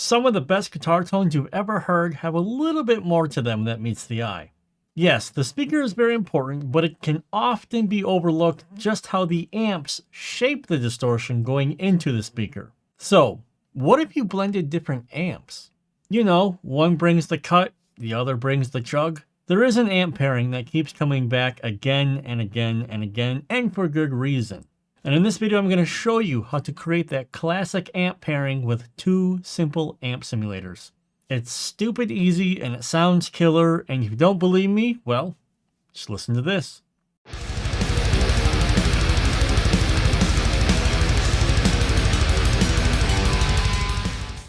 Some of the best guitar tones you've ever heard have a little bit more to them that meets the eye. Yes, the speaker is very important, but it can often be overlooked just how the amps shape the distortion going into the speaker. So, what if you blended different amps? You know, one brings the cut, the other brings the chug. There is an amp pairing that keeps coming back again and again and again, and for good reason. And in this video, I'm going to show you how to create that classic amp pairing with two simple amp simulators. It's stupid easy and it sounds killer, and if you don't believe me, well, just listen to this.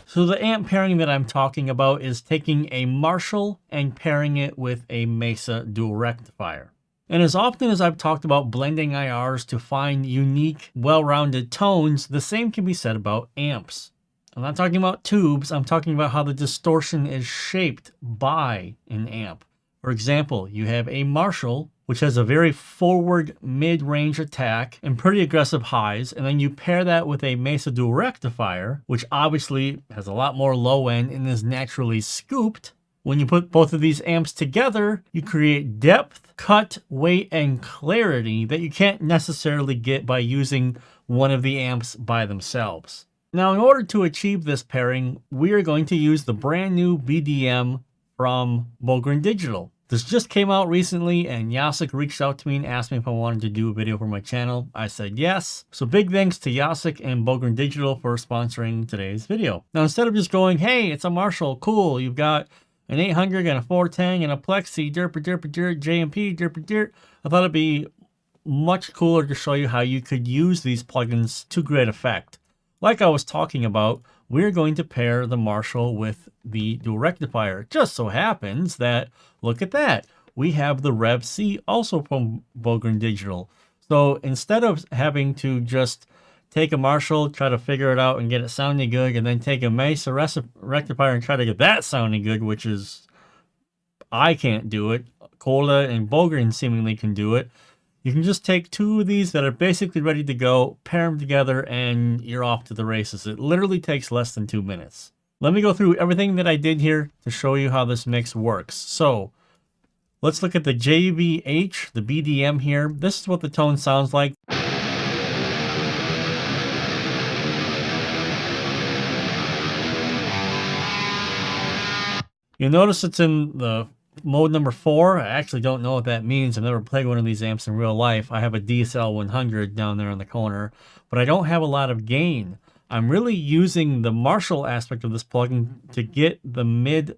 So the amp pairing that I'm talking about is taking a Marshall and pairing it with a Mesa Dual Rectifier. And as often as I've talked about blending IRs to find unique, well-rounded tones, the same can be said about amps. I'm not talking about tubes, I'm talking about how the distortion is shaped by an amp. For example, you have a Marshall, which has a very forward mid-range attack and pretty aggressive highs, and then you pair that with a Mesa Dual Rectifier, which obviously has a lot more low end and is naturally scooped. When you put both of these amps together, you create depth, cut, weight, and clarity that you can't necessarily get by using one of the amps by themselves. Now, in order to achieve this pairing, we are going to use the brand new BDM from Bogren Digital. This just came out recently, and Jacek reached out to me and asked me if I wanted to do a video for my channel. I said yes. So big thanks to Jacek and Bogren Digital for sponsoring today's video. Now, instead of just going, hey, it's a Marshall, cool, you've got an 800 and a 410 and a Plexi, JMP, I thought it'd be much cooler to show you how you could use these plugins to great effect. Like I was talking about, we're going to pair the Marshall with the Dual Rectifier. It just so happens that, look at that, we have the RevC also from Bogren Digital. So instead of having to just take a Marshall, try to figure it out and get it sounding good, and then take a Mesa Rectifier and try to get that sounding good, which is, I can't do it. Cola and Bogren seemingly can do it. You can just take two of these that are basically ready to go, pair them together, and you're off to the races. It literally takes less than 2 minutes. Let me go through everything that I did here to show you how this mix works. So let's look at the JVH, the BDM here. This is what the tone sounds like. You'll notice it's in the mode number 4. I actually don't know what that means. I've never played one of these amps in real life. I have a DSL 100 down there in the corner, but I don't have a lot of gain. I'm really using the Marshall aspect of this plugin to get the mid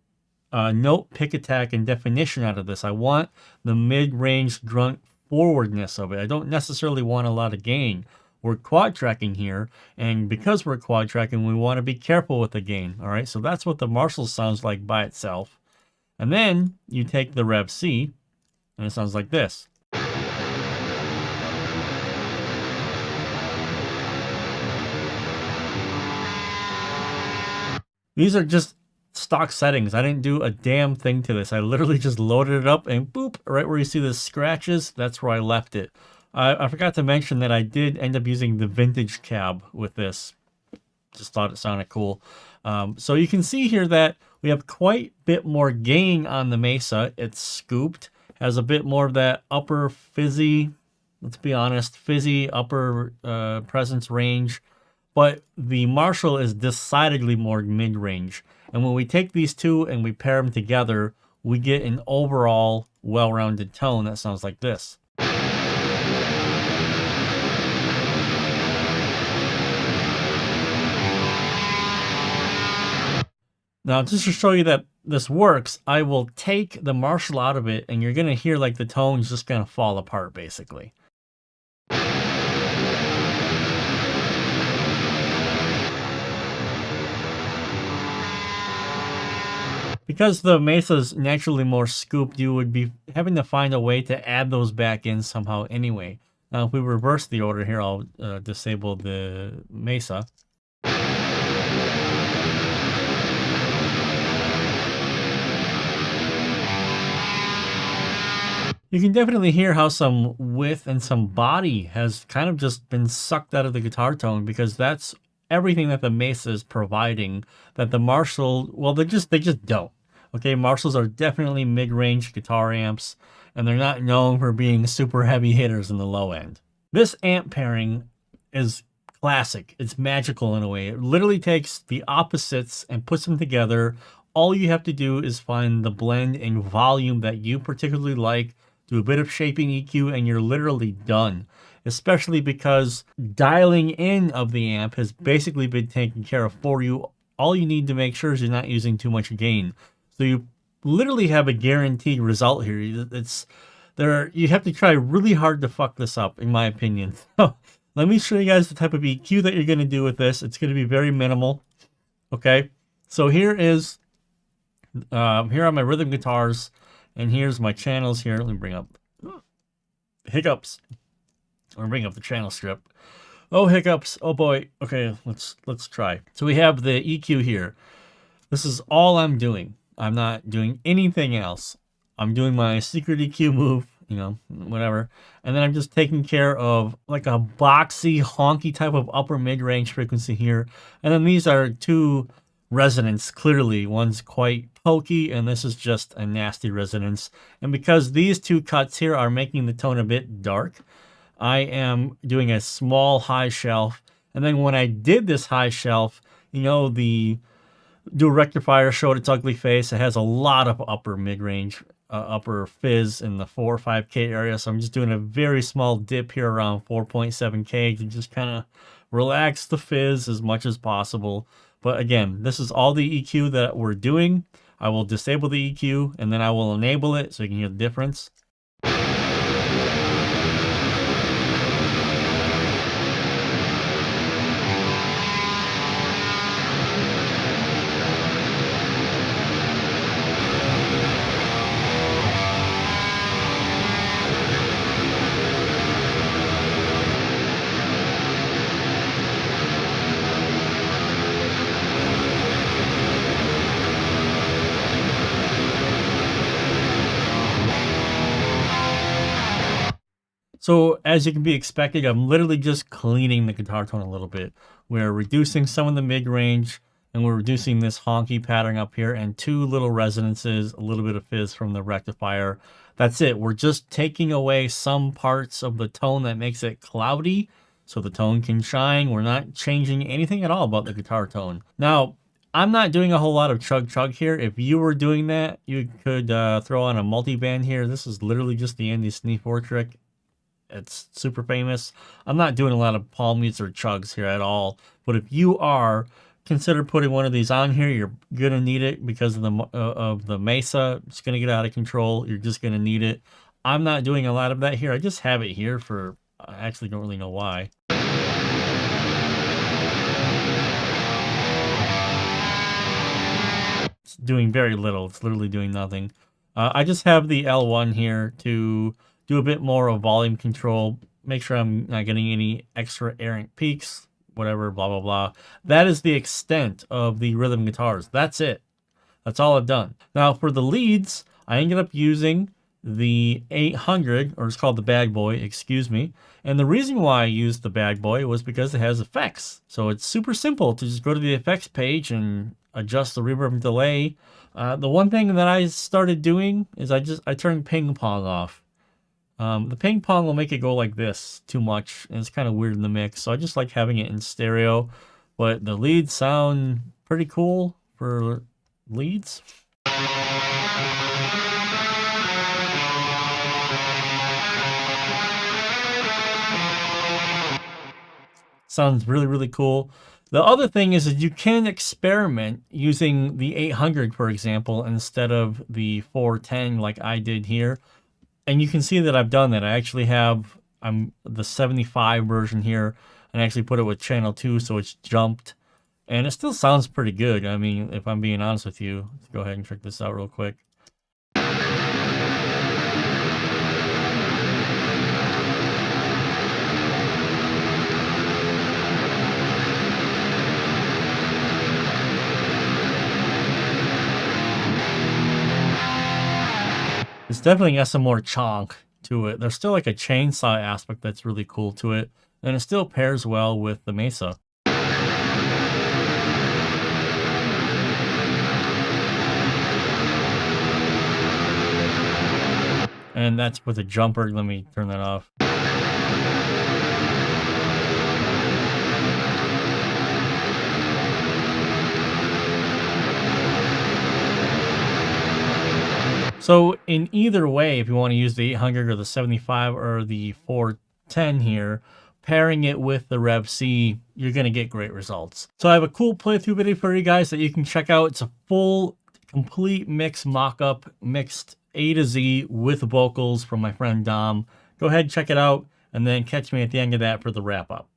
note pick attack and definition out of this. I want the mid-range grunt forwardness of it. I don't necessarily want a lot of gain. We're quad tracking here, and because we're quad tracking, we want to be careful with the gain. All right, so that's what the Marshall sounds like by itself. And then you take the RevC, and it sounds like this. These are just stock settings. I didn't do a damn thing to this. I literally just loaded it up and boop, right where you see the scratches, that's where I left it. I forgot to mention that I did end up using the vintage cab with this. Just thought it sounded cool. So you can see here that we have quite a bit more gain on the Mesa. It's scooped, has a bit more of that upper fizzy, let's be honest, fizzy upper presence range. But the Marshall is decidedly more mid-range. And when we take these two and we pair them together, we get an overall well-rounded tone that sounds like this. Now, just to show you that this works, I will take the Marshall out of it, and you're going to hear like the tones just kind of fall apart, basically. Because the Mesa's naturally more scooped, you would be having to find a way to add those back in somehow anyway. Now, if we reverse the order here, I'll disable the Mesa. You can definitely hear how some width and some body has kind of just been sucked out of the guitar tone, because that's everything that the Mesa is providing that the Marshall, well, they just don't. Okay, Marshalls are definitely mid-range guitar amps, and they're not known for being super heavy hitters in the low end. This amp pairing is classic. It's magical in a way. It literally takes the opposites and puts them together. All you have to do is find the blend and volume that you particularly like, do a bit of shaping EQ, and you're literally done. Especially because dialing in of the amp has basically been taken care of for you. All you need to make sure is you're not using too much gain. So you literally have a guaranteed result here. You have to try really hard to fuck this up, in my opinion. So let me show you guys the type of EQ that you're going to do with this. It's going to be very minimal. Okay, so here are my rhythm guitars, and here's my channels here. Let me bring up hiccups. Or bring up the channel strip. Oh, hiccups. Oh boy. Okay, let's try. So we have the EQ here. This is all I'm doing. I'm not doing anything else. I'm doing my secret EQ move, you know, whatever. And then I'm just taking care of like a boxy, honky type of upper mid-range frequency here. And then these are two resonance, clearly. One's quite pokey, and this is just a nasty resonance. And because these two cuts here are making the tone a bit dark, I am doing a small high shelf. And then when I did this high shelf, you know, the Dual Rectifier showed its ugly face. It has a lot of upper mid-range, upper fizz in the 4 or 5K area. So I'm just doing a very small dip here around 4.7K to just kind of relax the fizz as much as possible. But again, this is all the EQ that we're doing. I will disable the EQ and then I will enable it so you can hear the difference. So as you can be expected, I'm literally just cleaning the guitar tone a little bit. We're reducing some of the mid-range, and we're reducing this honky pattern up here, and two little resonances, a little bit of fizz from the rectifier. That's it. We're just taking away some parts of the tone that makes it cloudy, so the tone can shine. We're not changing anything at all about the guitar tone. Now, I'm not doing a whole lot of chug here. If you were doing that, you could throw on a multi-band here. This is literally just the Andy Sneap 4 trick. It's super famous. I'm not doing a lot of palm mutes or chugs here at all. But if you are, consider putting one of these on here. You're gonna need it because of the Mesa. It's gonna get out of control. You're just gonna need it. I'm not doing a lot of that here. I just have it here for, I actually don't really know why. It's doing very little. It's literally doing nothing. I just have the L1 here to do a bit more of volume control, make sure I'm not getting any extra errant peaks, whatever, blah, blah, blah. That is the extent of the rhythm guitars. That's it. That's all I've done. Now for the leads, I ended up using the 800, or it's called the Bad Boy, excuse me. And the reason why I used the Bad Boy was because it has effects. So it's super simple to just go to the effects page and adjust the reverb and delay. The one thing that I started doing is I turned ping pong off. The ping pong will make it go like this too much, and it's kind of weird in the mix, so I just like having it in stereo. But the leads sound pretty cool for leads. Sounds really, really cool. The other thing is that you can experiment using the 800, for example, instead of the 410 like I did here. And you can see that I've done that. I actually have the 75 version here, and I actually put it with channel 2, so it's jumped. And it still sounds pretty good. I mean, if I'm being honest with you, let's go ahead and check this out real quick. It's definitely got some more chonk to it. There's still like a chainsaw aspect that's really cool to it, and it still pairs well with the Mesa. And that's with a jumper. Let me turn that off. So in either way, if you want to use the 800 or the 75 or the 410 here, pairing it with the RevC, you're going to get great results. So I have a cool playthrough video for you guys that you can check out. It's a full, complete mix mock-up, mixed A to Z with vocals from my friend Dom. Go ahead, check it out, and then catch me at the end of that for the wrap-up.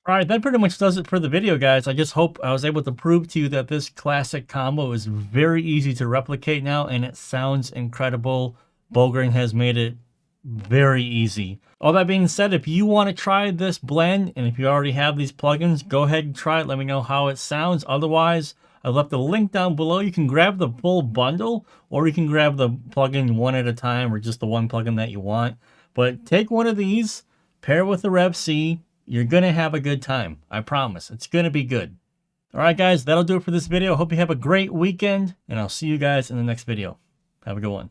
All right, that pretty much does it for the video, guys. I just hope I was able to prove to you that this classic combo is very easy to replicate now, and it sounds incredible. Bogren has made it very easy. All that being said, if you want to try this blend, and if you already have these plugins, go ahead and try it. Let me know how it sounds. Otherwise, I left a link down below. You can grab the full bundle, or you can grab the plugin one at a time, or just the one plugin that you want. But take one of these, pair with the RevC. You're going to have a good time. I promise. It's going to be good. All right, guys, that'll do it for this video. Hope you have a great weekend, and I'll see you guys in the next video. Have a good one.